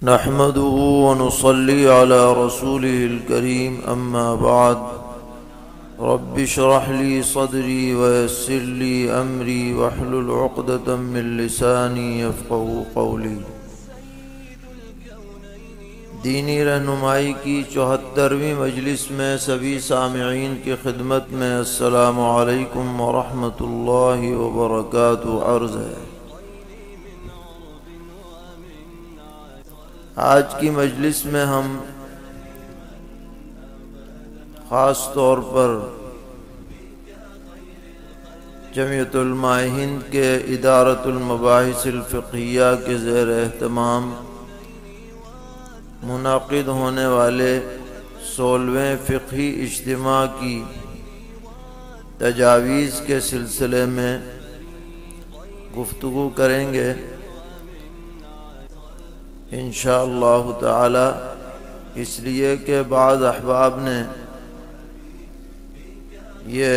نحمده ونصلي على رسوله الكريم أما بعد رب اشرح لي صدري ويسر لي أمري واحلل عقدة من لساني يفقهوا قولي۔ دینی رہنمائی کی 74ویں مجلس میں سبھی سامعین کی خدمت میں السلام علیکم ورحمۃ اللہ وبرکاتہ عرض ہے۔ آج کی مجلس میں ہم خاص طور پر جمعیت علماء ہند کے ادارۃ المباحث الفقہیہ کے زیر اہتمام منعقد ہونے والے 16ویں فقہی اجتماع کی تجاویز کے سلسلے میں گفتگو کریں گے انشاءاللہ تعالی، اس لیے کہ بعض احباب نے یہ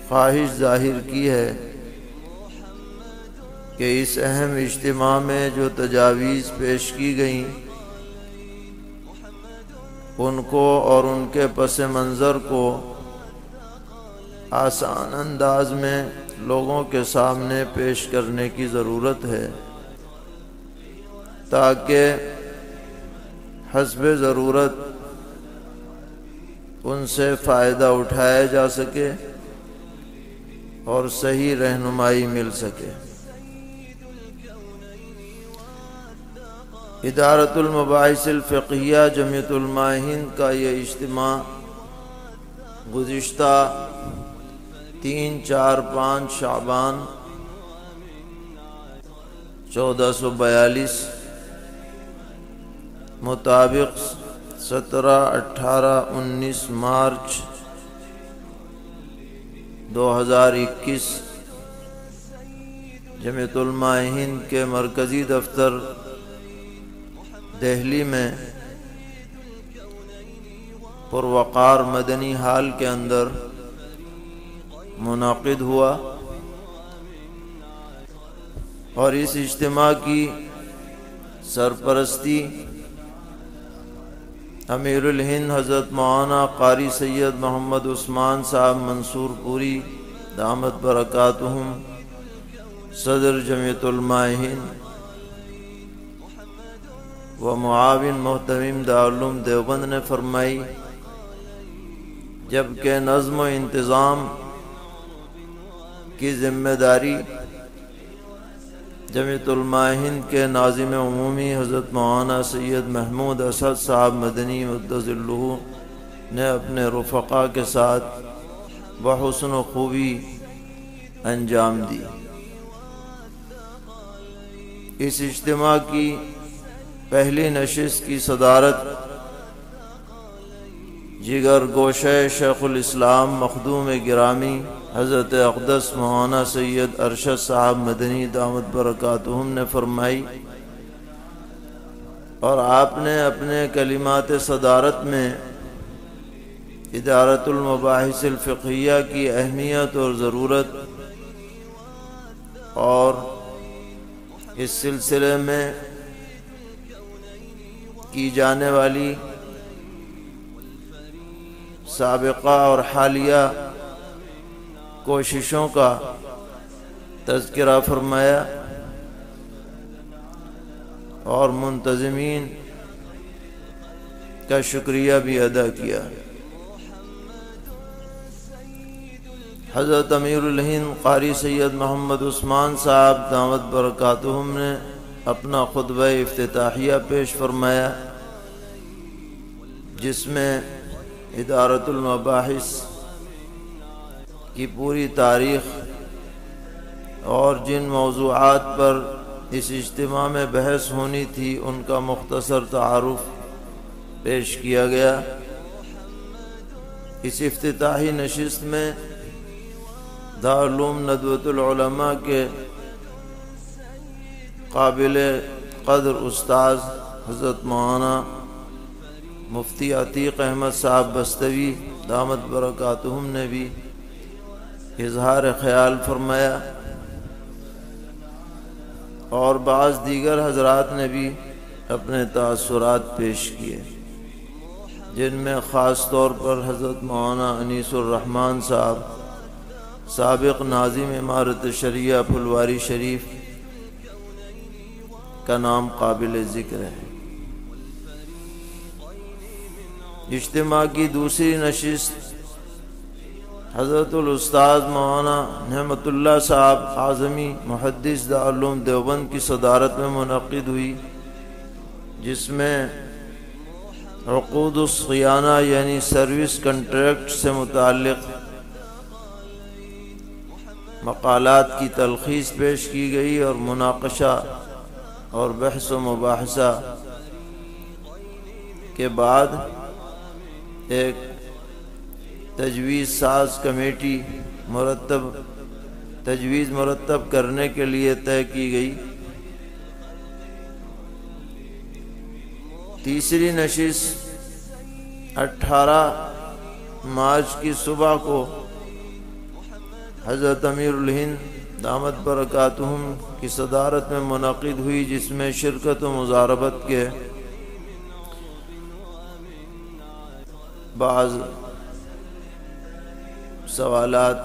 خواہش ظاہر کی ہے کہ اس اہم اجتماع میں جو تجاویز پیش کی گئیں ان کو اور ان کے پس منظر کو آسان انداز میں لوگوں کے سامنے پیش کرنے کی ضرورت ہے تاکہ حسب ضرورت ان سے فائدہ اٹھایا جا سکے اور صحیح رہنمائی مل سکے۔ ادارۃ المباحث الفقہیہ جمعیت علماء ہند کا یہ اجتماع گزشتہ 3، 4، 5 شعبان 1442 مطابق 17، 18، 19 مارچ 2021 جمعیت علماء ہند کے مرکزی دفتر دہلی میں پروقار مدنی ہال کے اندر منعقد ہوا، اور اس اجتماع کی سرپرستی امیر الہند حضرت مولانا قاری سید محمد عثمان صاحب منصور پوری دامت برکاتہم صدر جمعیت علماء ہند و معاون محتمم دارالعلوم دیوبند نے فرمائی، جبکہ نظم و انتظام کی ذمہ داری جمعیت علماء ہند کے ناظم عمومی حضرت مولانا سید محمود اسد صاحب مدنی مدد ظلہ نے اپنے رفقا کے ساتھ بحسن و خوبی انجام دی۔ اس اجتماع کی پہلی نشست کی صدارت جگر گوشہ شیخ الاسلام مخدوم گرامی حضرت اقدس مولانا سید ارشد صاحب مدنی دامت برکاتہم نے فرمائی، اور آپ نے اپنے کلمات صدارت میں ادارۃ المباحث الفقہیہ کی اہمیت اور ضرورت اور اس سلسلے میں کی جانے والی سابقہ اور حالیہ کوششوں کا تذکرہ فرمایا، اور منتظمین کا شکریہ بھی ادا کیا۔ حضرت امیر الہند قاری سید محمد عثمان صاحب دامت برکاتہم نے اپنا خطبہ افتتاحیہ پیش فرمایا، جس میں ادارۃ المباحث کی پوری تاریخ اور جن موضوعات پر اس اجتماع میں بحث ہونی تھی ان کا مختصر تعارف پیش کیا گیا۔ اس افتتاحی نشست میں دارالعلوم ندوۃ العلماء کے قابل قدر استاذ حضرت مولانا مفتی عتیق احمد صاحب بستوی دامت برکاتہم نے بھی اظہار خیال فرمایا، اور بعض دیگر حضرات نے بھی اپنے تاثرات پیش کیے، جن میں خاص طور پر حضرت مولانا انیس الرحمن صاحب سابق ناظم امارت شریعہ پھلواری شریف کا نام قابل ذکر ہے۔ اجتماع کی دوسری نشست حضرت الاستاذ مولانا نعمت اللہ صاحب اعظمی محدث دارالعلوم دیوبند کی صدارت میں منعقد ہوئی، جس میں عقود الصیانہ یعنی سروس کنٹریکٹ سے متعلق مقالات کی تلخیص پیش کی گئی اور مناقشہ اور بحث و مباحثہ کے بعد ایک تجویز ساز کمیٹی تجویز مرتب کرنے کے لیے طے کی گئی۔ تیسری نشست 18 مارچ کی صبح کو حضرت امیر الہند دامت برکاتہم کی صدارت میں منعقد ہوئی، جس میں شرکت و مضاربت کے بعض سوالات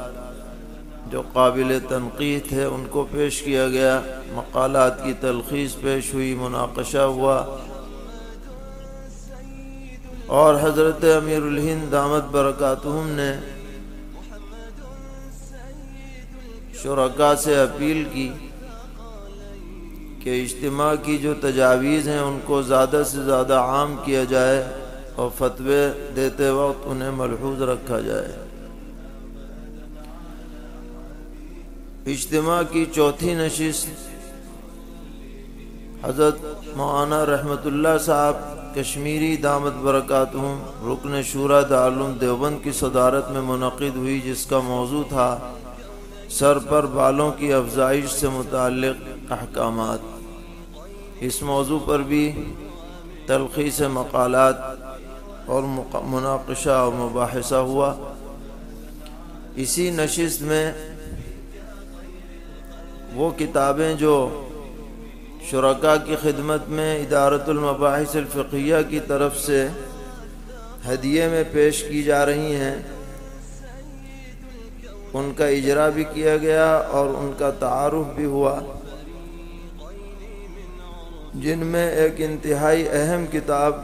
جو قابل تنقید تھے ان کو پیش کیا گیا، مقالات کی تلخیص پیش ہوئی، مناقشہ ہوا، اور حضرت امیر الہند دامت برکاتہم نے شرکاء سے اپیل کی کہ اجتماع کی جو تجاویز ہیں ان کو زیادہ سے زیادہ عام کیا جائے اور فتوے دیتے وقت انہیں ملحوظ رکھا جائے۔ اجتماع کی چوتھی نشست حضرت مولانا رحمت اللہ صاحب کشمیری دامت برکاتہم رکن شورا دارالعلوم دیوبند کی صدارت میں منعقد ہوئی، جس کا موضوع تھا سر پر بالوں کی افزائش سے متعلق احکامات۔ اس موضوع پر بھی تلخیص مقالات اور مناقشہ اور مباحثہ ہوا۔ اسی نشست میں وہ کتابیں جو شرکاء کی خدمت میں ادارۃ المباحث الفقہیہ کی طرف سے ہدیے میں پیش کی جا رہی ہیں، ان کا اجرا بھی کیا گیا اور ان کا تعارف بھی ہوا، جن میں ایک انتہائی اہم کتاب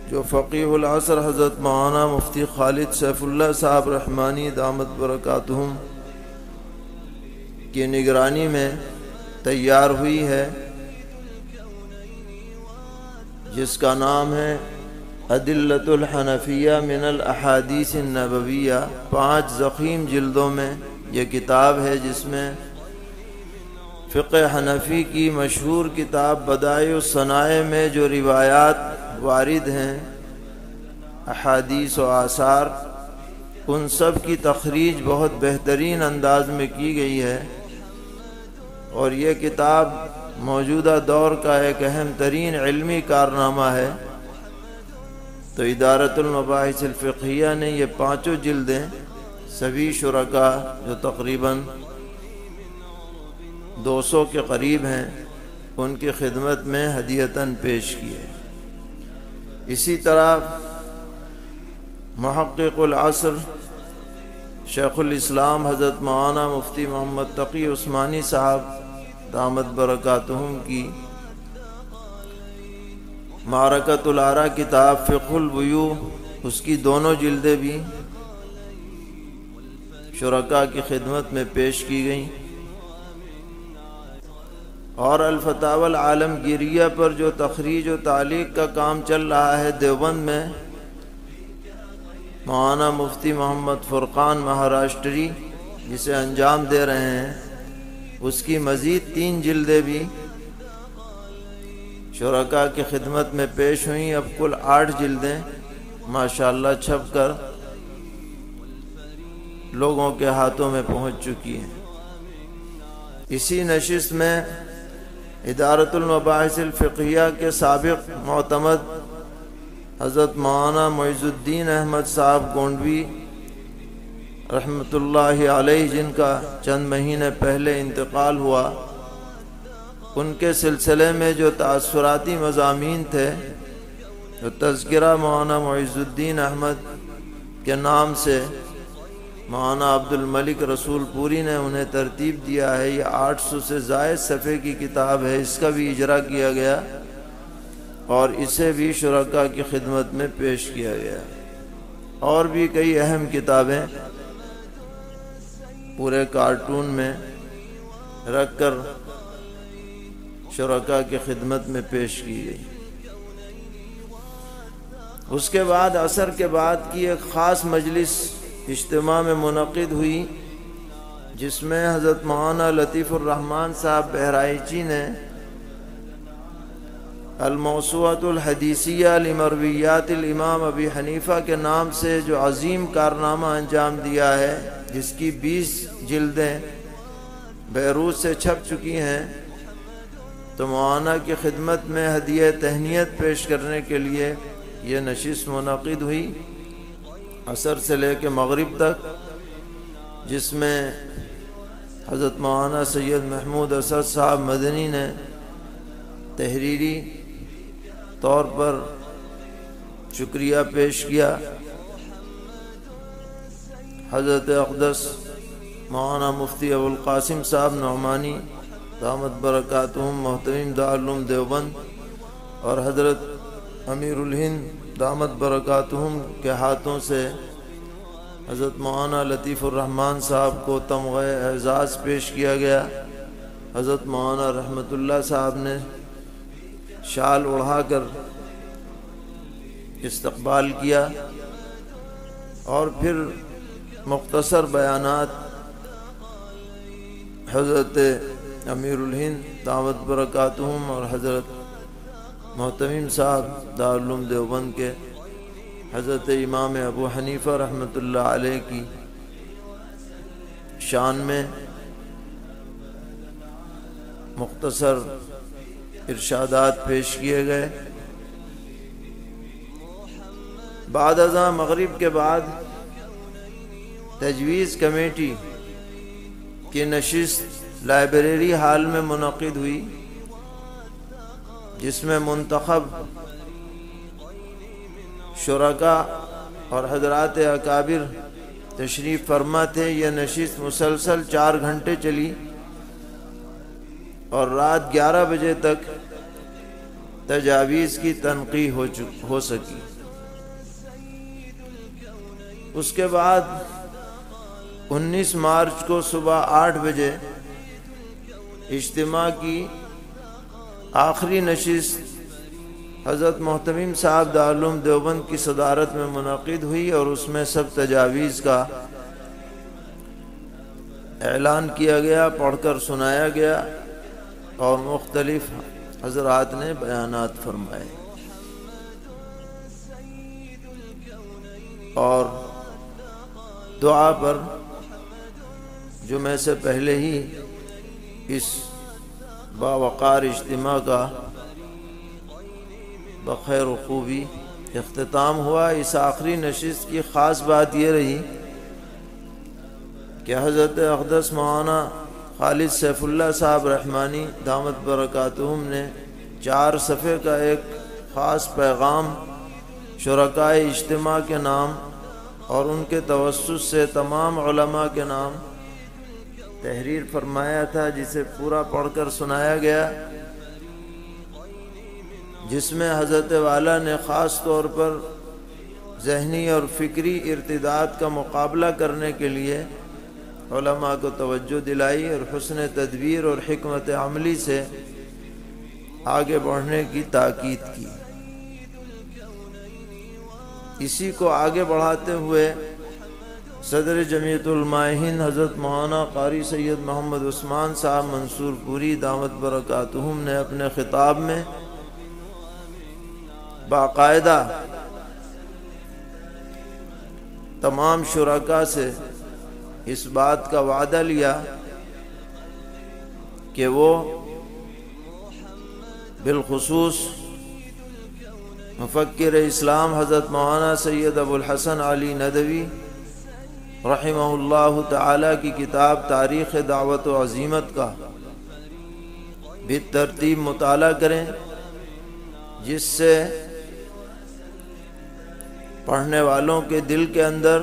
جو فقیہ العصر حضرت مولانا مفتی خالد سیف اللہ صاحب رحمانی دامت برکاتہم کی نگرانی میں تیار ہوئی ہے، جس کا نام ہے ادلۃ الحنفیہ من الاحادیث النبویہ۔ 5 ضخیم جلدوں میں یہ کتاب ہے، جس میں فقہ حنفی کی مشہور کتاب بدائع الصنائع میں جو روایات وارد ہیں، احادیث و آثار، ان سب کی تخریج بہت بہترین انداز میں کی گئی ہے، اور یہ کتاب موجودہ دور کا ایک اہم ترین علمی کارنامہ ہے۔ تو ادارۃ المباحث الفقہیہ نے یہ 5 جلدیں سبھی شرکاء جو تقریباً 200 کے قریب ہیں ان کی خدمت میں ہدیتاً پیش کیے۔ اسی طرح محقق العصر شیخ الاسلام حضرت مولانا مفتی محمد تقی عثمانی صاحب دامت برکاتہم کی معرکۃ الآراء کتاب فقہ البیوع، اس کی دونوں جلدیں بھی شرکاء کی خدمت میں پیش کی گئیں، اور الفتاوی العالمگیریہ پر جو تخریج و تعلیق کا کام چل رہا ہے دیوبند میں، مولانا مفتی محمد فرقان مہاراشٹری جسے انجام دے رہے ہیں، اس کی مزید 3 جلدیں بھی شرکاء کی خدمت میں پیش ہوئیں۔ اب کل 8 جلدیں ماشاءاللہ چھپ کر لوگوں کے ہاتھوں میں پہنچ چکی ہیں۔ اسی نشست میں ادارۃ المباحث الفقہیہ کے سابق معتمد حضرت مولانا معز الدین احمد صاحب گونڈوی رحمۃ اللہ علیہ، جن کا چند مہینے پہلے انتقال ہوا، ان کے سلسلے میں جو تأثراتی مضامین تھے، جو تذکرہ مولانا معز الدین احمد کے نام سے مولانا عبد الملک رسول پوری نے انہیں ترتیب دیا ہے، یہ 800 سے زائد صفحے کی کتاب ہے، اس کا بھی اجرا کیا گیا اور اسے بھی شرکاء کی خدمت میں پیش کیا گیا۔ اور بھی کئی اہم کتابیں پورے کارٹون میں رکھ کر شرکاء کی خدمت میں پیش کی گئی۔ اس کے بعد عصر کے بعد کی ایک خاص مجلس اجتماع میں منعقد ہوئی، جس میں حضرت مولانا لطیف الرحمن صاحب بہرائچی نے الموسوعۃ الحدیثیہ لمرویات الامام ابی حنیفہ کے نام سے جو عظیم کارنامہ انجام دیا ہے، جس کی 20 جلدیں بیروت سے چھپ چکی ہیں، تو مولانا کی خدمت میں ہدیہ تہنیت پیش کرنے کے لیے یہ نشست منعقد ہوئی عصر سے لے کے مغرب تک، جس میں حضرت مولانا سید محمود اسد صاحب مدنی نے تحریری طور پر شکریہ پیش کیا، حضرت اقدس مولانا مفتی ابو القاسم صاحب نعمانی دامت برکاتہم محتمم دارالعلوم دیوبند اور حضرت امیر الہند دامت برکاتہم کے ہاتھوں سے حضرت مولانا لطیف الرحمن صاحب کو تمغہ اعزاز پیش کیا گیا۔ حضرت مولانا رحمت اللہ صاحب نے شال اڑھا کر استقبال کیا، اور پھر مختصر بیانات حضرت امیر الہند دعوت برکاتہم اور حضرت محتمم صاحب دارالعلوم دیوبند کے حضرت امام ابو حنیفہ رحمۃ اللہ علیہ کی شان میں مختصر ارشادات پیش کیے گئے۔ بعد ازاں مغرب کے بعد تجویز کمیٹی کی نشست لائبریری ہال میں منعقد ہوئی، جس میں منتخب شرکاء اور حضرات اکابر تشریف فرما تھے۔ یہ نشست مسلسل 4 گھنٹے چلی اور رات 11 بجے تک تجاویز کی تنقیح ہو سکی۔ اس کے بعد 19 مارچ کو صبح 8 بجے اجتماع کی آخری نشست حضرت محتمم صاحب دارالعلوم دیوبند کی صدارت میں منعقد ہوئی، اور اس میں سب تجاویز کا اعلان کیا گیا، پڑھ کر سنایا گیا، اور مختلف حضرات نے بیانات فرمائے۔ اور دعا پر جو میں سے پہلے ہی اس باوقار اجتماع کا بخیر و خوبی اختتام ہوا، اس آخری نشست کی خاص بات یہ رہی کہ حضرت اقدس مولانا خالد سیف اللہ صاحب رحمانی دامت برکاتہم نے 4 صفحے کا ایک خاص پیغام شرکائے اجتماع کے نام اور ان کے توسط سے تمام علماء کے نام تحریر فرمایا تھا، جسے پورا پڑھ کر سنایا گیا، جس میں حضرت والا نے خاص طور پر ذہنی اور فکری ارتداد کا مقابلہ کرنے کے لیے علماء کو توجہ دلائی اور حسن تدبیر اور حکمت عملی سے آگے بڑھنے کی تاکید کی۔ اسی کو آگے بڑھاتے ہوئے صدر جمعیت علماء ہند حضرت مولانا قاری سید محمد عثمان صاحب منصور پوری دعوت برکاتہم نے اپنے خطاب میں باقاعدہ تمام شرکاء سے اس بات کا وعدہ لیا کہ وہ بالخصوص مفکر اسلام حضرت مولانا سید ابو الحسن علی ندوی رحمہ اللہ تعالی کی کتاب تاریخ دعوت و عزیمت کا بھی ترتیب مطالعہ کریں، جس سے پڑھنے والوں کے دل کے اندر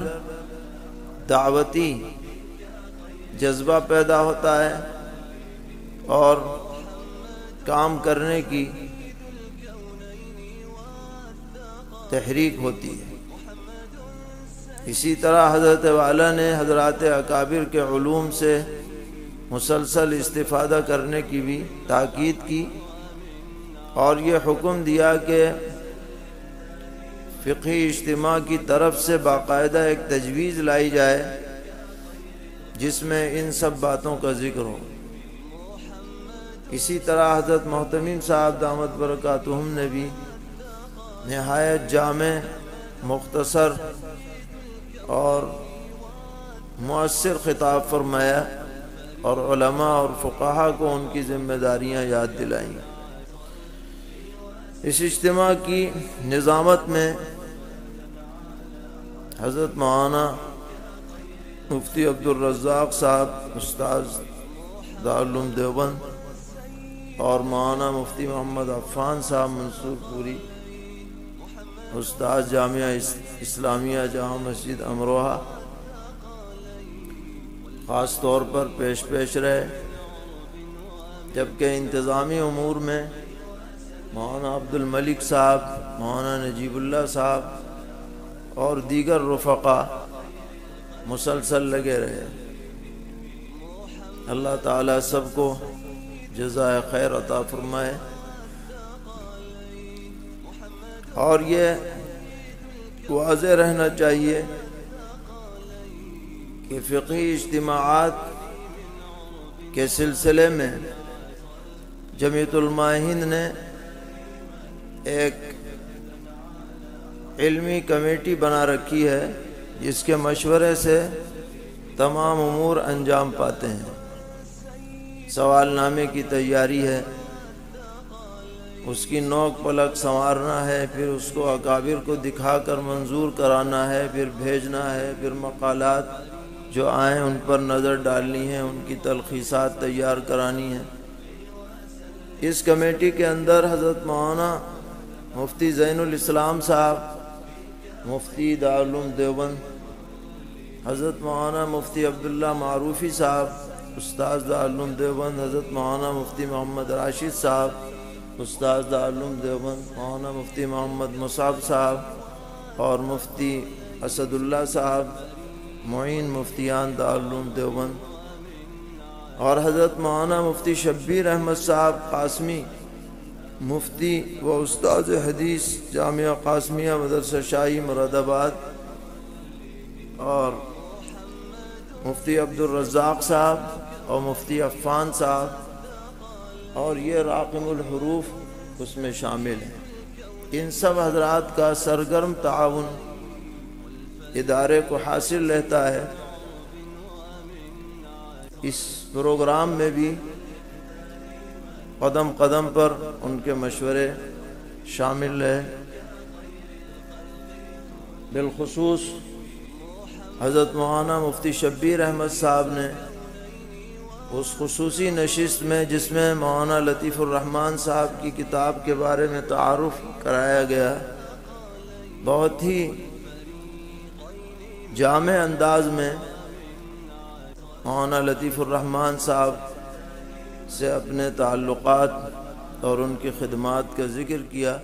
دعوتی جذبہ پیدا ہوتا ہے اور کام کرنے کی تحریک ہوتی ہے۔ اسی طرح حضرت والا نے حضرات اکابر کے علوم سے مسلسل استفادہ کرنے کی بھی تاکید کی اور یہ حکم دیا کہ فقہی اجتماع کی طرف سے باقاعدہ ایک تجویز لائی جائے جس میں ان سب باتوں کا ذکر ہو۔ اسی طرح حضرت محتمیم صاحب دامت برکاتہم نے بھی نہایت جامع، مختصر اور مؤثر خطاب فرمایا اور علماء اور فقہا کو ان کی ذمہ داریاں یاد دلائیں۔ اس اجتماع کی نظامت میں حضرت مولانا مفتی عبدالرزاق صاحب استاذ دارالعلوم دیوبند اور مولانا مفتی محمد عفان صاحب منصور پوری استاذ جامعہ اسلامیہ جامع مسجد امروہہ خاص طور پر پیش رہے، جبکہ انتظامی امور میں مولانا عبد الملک صاحب، مولانا نجیب اللہ صاحب اور دیگر رفقا مسلسل لگے رہے۔ اللہ تعالیٰ سب کو جزائے خیر عطا فرمائے۔ اور یہ واضح رہنا چاہیے کہ فقہی اجتماعات کے سلسلے میں جمعیت علماء ہند نے ایک علمی کمیٹی بنا رکھی ہے جس کے مشورے سے تمام امور انجام پاتے ہیں۔ سوال نامے کی تیاری ہے، اس کی نوک پلک سنوارنا ہے، پھر اس کو اکابر کو دکھا کر منظور کرانا ہے، پھر بھیجنا ہے، پھر مقالات جو آئیں ان پر نظر ڈالنی ہے، ان کی تلخیصات تیار کرانی ہے۔ اس کمیٹی کے اندر حضرت مولانا مفتی زین الاسلام صاحب مفتی دارالعلوم دیوبند، حضرت مولانا مفتی عبداللہ معروفی صاحب استاذ دارالعلوم دیوبند، حضرت مولانا مفتی محمد راشد صاحب استاذ دارالعلوم دیوبند، مولانا مفتی محمد مصعب صاحب اور مفتی اسد اللہ صاحب معین مفتیان دارالعلوم دیوبند، اور حضرت مولانا مفتی شبیر احمد صاحب قاسمی مفتی و استاذ حدیث جامعہ قاسمیہ مدرسہ شاہی مراد آباد، اور مفتی عبدالرزاق صاحب اور مفتی عفان صاحب، اور یہ راقم الحروف اس میں شامل ہیں۔ ان سب حضرات کا سرگرم تعاون ادارے کو حاصل رہتا ہے۔ اس پروگرام میں بھی قدم قدم پر ان کے مشورے شامل رہے۔ بالخصوص حضرت مولانا مفتی شبیر احمد صاحب نے اس خصوصی نشست میں جس میں مولانا لطیف الرحمن صاحب کی کتاب کے بارے میں تعارف کرایا گیا، بہت ہی جامع انداز میں مولانا لطیف الرحمن صاحب سے اپنے تعلقات اور ان کی خدمات کا ذکر کیا۔